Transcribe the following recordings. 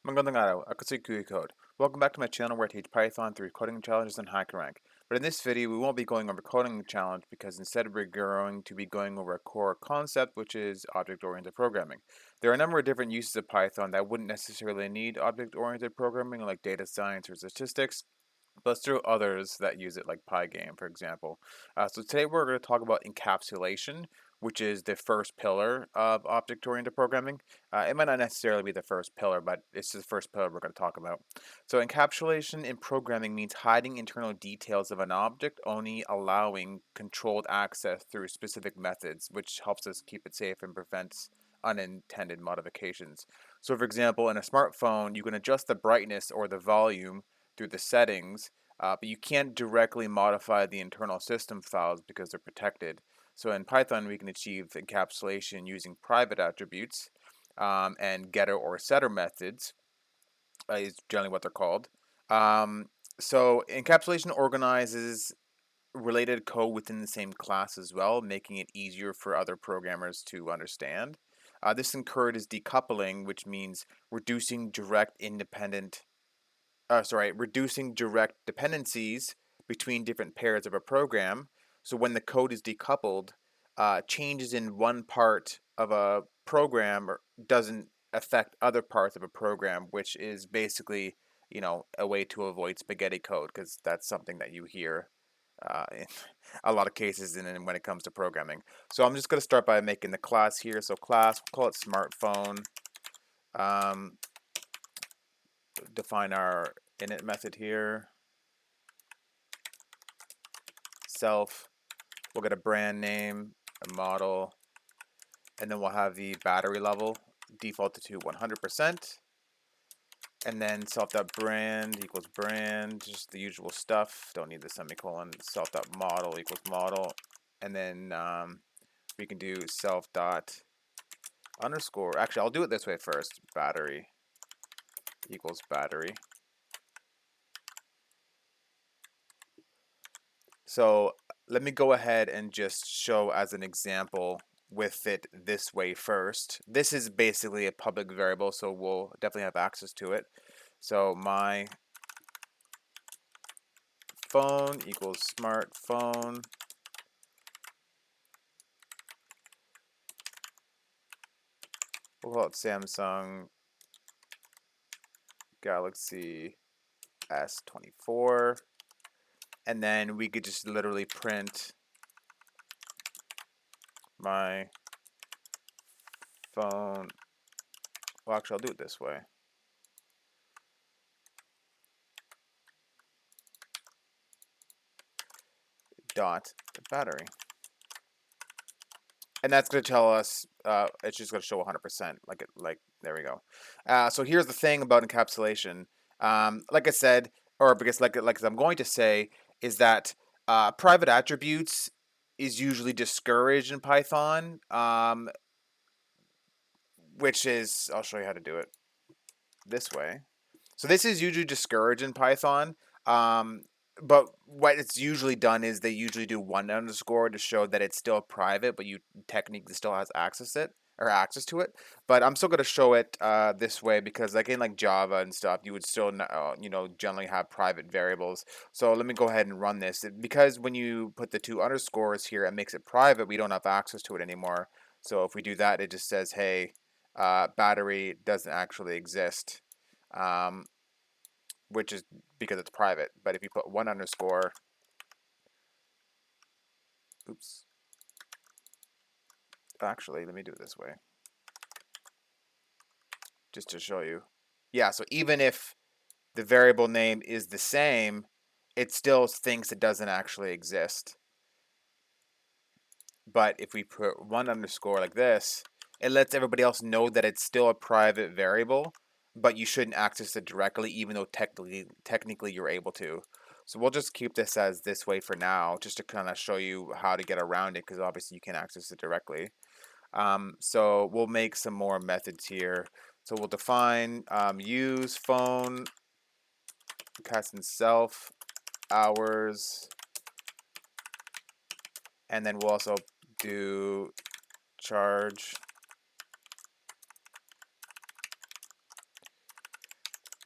Magandang araw, ako si Kuya Code. Welcome back to my channel where I teach Python through coding challenges and HackerRank. But in this video, we won't be going over coding challenge because instead we're going to be going over a core concept, which is object-oriented programming. There are a number of different uses of Python that wouldn't necessarily need object-oriented programming, like data science or statistics. But there are others that use it, like Pygame, for example. So today we're going to talk about encapsulation, which is the first pillar of object-oriented programming. It might not necessarily be the first pillar, but it's the first pillar we're going to talk about. So encapsulation in programming means hiding internal details of an object, only allowing controlled access through specific methods, which helps us keep it safe and prevents unintended modifications. So for example, in a smartphone, you can adjust the brightness or the volume through the settings, but you can't directly modify the internal system files because they're protected. So in Python, we can achieve encapsulation using private attributes and getter or setter methods is generally what they're called. Um, so encapsulation organizes related code within the same class as well, making it easier for other programmers to understand. This encourages decoupling, which means reducing direct dependencies between different pairs of a program. So when the code is decoupled, changes in one part of a program doesn't affect other parts of a program, which is basically, a way to avoid spaghetti code because that's something that you hear in a lot of cases when it comes to programming. So I'm just going to start by making the class here. So class, we'll call it smartphone. Um, define our init method here. Self. We'll get a brand name, a model, and then we'll have the battery level defaulted to 100%. And then self.brand equals brand, just the usual stuff. Don't need the semicolon. Self.model equals model. And then we can do self.underscore. Actually, I'll do it this way first. Battery equals battery. So let me go ahead and just show as an example with it this way first. This is basically a public variable, so we'll definitely have access to it. So my phone equals smartphone. We'll call it Samsung Galaxy S24. And then we could just literally print my phone. Well, actually, I'll do it this way. Dot battery. And that's going to tell us, it's just going to show 100%, there we go. So here's the thing about encapsulation. Like I said, or because like I'm going to say, is that private attributes is usually discouraged in Python, which is, I'll show you how to do it this way. So this is usually discouraged in Python. But what it's usually done is they usually do one underscore to show that it's still private, but you technically still has access to it. But I'm still going to show it this way because like in like Java and stuff, you would still generally have private variables. So let me go ahead and run this because when you put the two underscores here, it makes it private. We don't have access to it anymore. So if we do that, it just says, hey, battery doesn't actually exist. Which is because it's private. But if you put one underscore, oops. Actually, let me do it this way. Just to show you. Yeah, so even if the variable name is the same, it still thinks it doesn't actually exist. But if we put one underscore like this, it lets everybody else know that it's still a private variable, but you shouldn't access it directly, even though technically you're able to. So we'll just keep this as this way for now, just to kind of show you how to get around it, because obviously you can't access it directly. So we'll make some more methods here. So we'll define use phone, cast and self, hours, and then we'll also do charge.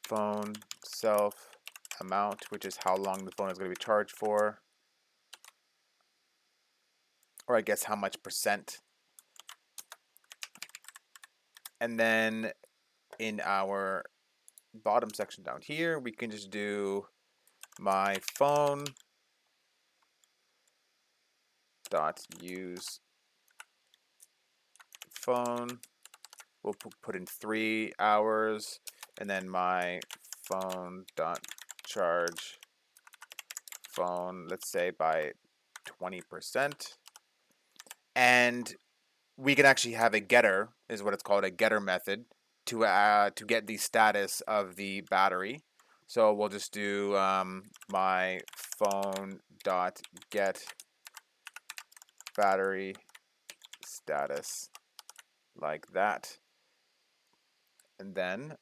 phone self amount, which is how long the phone is going to be charged for, or I guess how much percent. And then in our bottom section down here, we can just do my phone dot use phone. We'll put in 3 hours, and then my phone dot charge phone, let's say by 20%. And we can actually have a getter, is what it's called, a getter method, to get the status of the battery. So we'll just do my phone dot get battery status like that. And then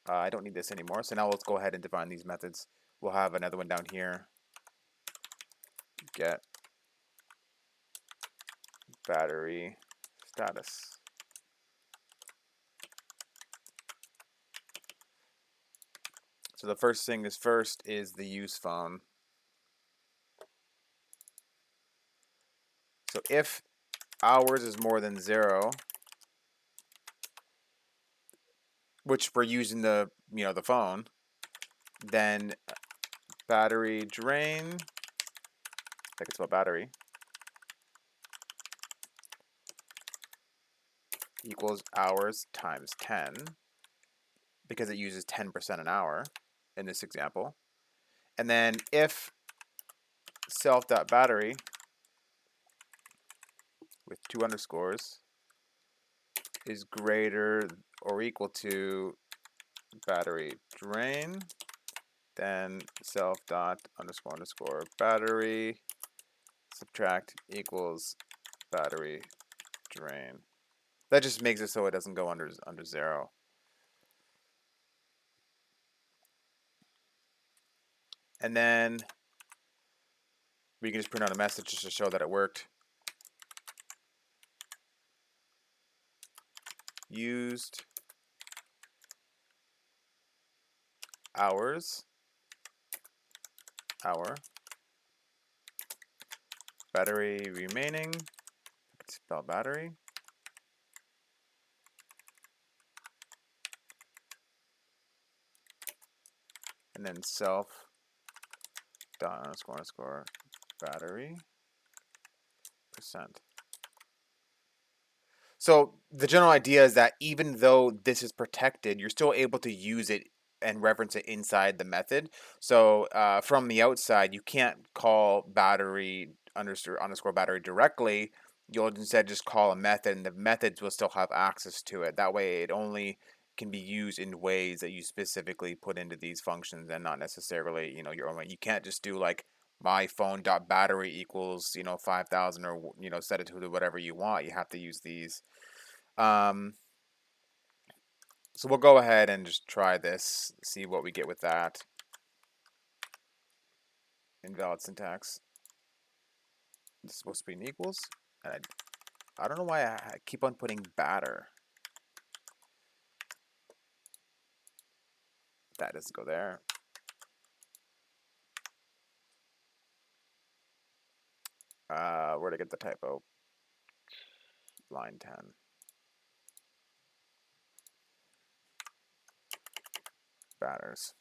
I don't need this anymore. So now let's go ahead and define these methods. We'll have another one down here. Get battery status. So the first thing is first is the use phone. So if hours is more than 0, which we're using the the phone, then battery drain, like it's about battery, equals hours times 10, because it uses 10% an hour in this example. And then if self.battery with 2 underscores is greater or equal to battery drain, then self.__ battery subtract equals battery drain. That just makes it so it doesn't go under 0. And then we can just print out a message just to show that it worked. Used hours, hour, battery remaining, spell battery, and then self.__ battery percent. So the general idea is that even though this is protected, you're still able to use it and reference it inside the method. So from the outside, you can't call battery underscore battery directly. You'll instead just call a method, and the methods will still have access to it. That way, it only can be used in ways that you specifically put into these functions, and not necessarily your own way. You can't just do like my phone dot battery equals 5,000, or set it to whatever you want. You have to use these. So we'll go ahead and just try this, see what we get with that. Invalid syntax. This is supposed to be an equals, and I don't know why I keep on putting batter. That doesn't go there. Where'd I get the typo? Line 10. Batters.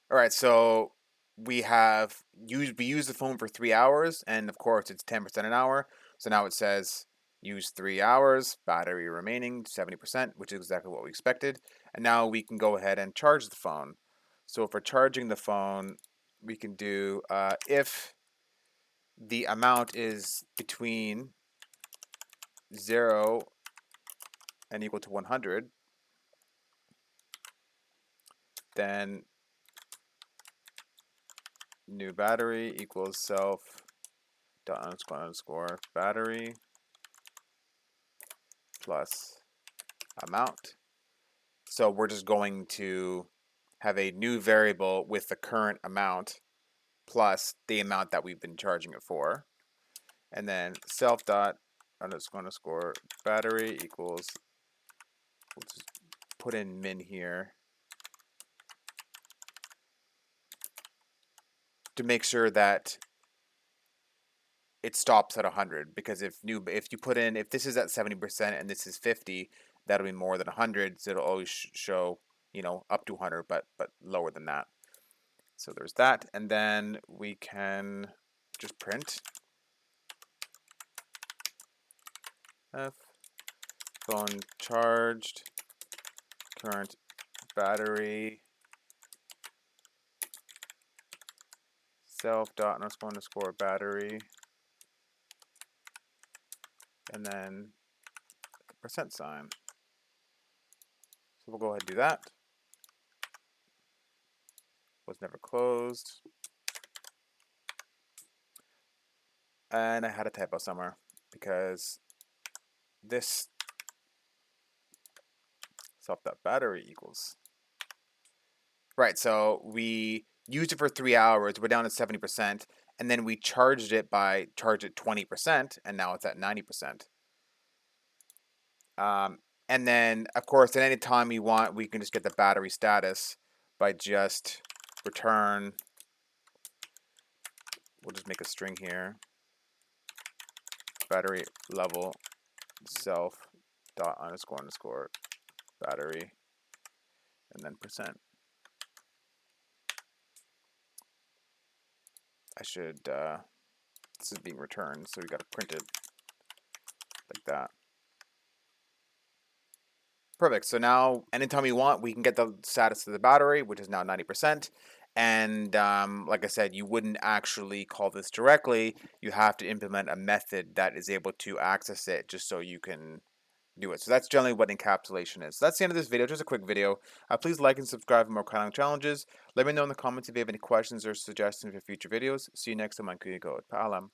All right, so we use the phone for 3 hours, and of course it's 10% an hour. So now it says use 3 hours, battery remaining 70%, which is exactly what we expected. And now we can go ahead and charge the phone. So if we're charging the phone, we can do if the amount is between 0 and equal to 100, then new battery equals self.__ battery plus amount. So we're just going to have a new variable with the current amount plus the amount that we've been charging it for. And then self dot underscore battery equals, we'll just put in min here to make sure that it stops at 100, because if you put in, if this is at 70% and this is 50, that'll be more than 100, so it'll always show, you know, up to 100, but lower than that. So there's that, and then we can just print f phone charged, current battery, self dot underscore battery, and then percent sign. So we'll go ahead and do that. Was never closed. And I had a typo somewhere because this self.battery equals. Right, so we used it for 3 hours, we're down to 70%, and then we charged it 20%, and now it's at 90%. And then, of course, at any time we want, we can just get the battery status by just return, we'll just make a string here, battery level self dot underscore battery, and then percent. I should, this is being returned, so we got to print it like that. Perfect. So now, anytime we want, we can get the status of the battery, which is now 90%. And like I said, you wouldn't actually call this directly. You have to implement a method that is able to access it just so you can do it. So that's generally what encapsulation is. So that's the end of this video, just a quick video. Please like and subscribe for more coding challenges. Let me know in the comments if you have any questions or suggestions for future videos. See you next time on Code. Paalam.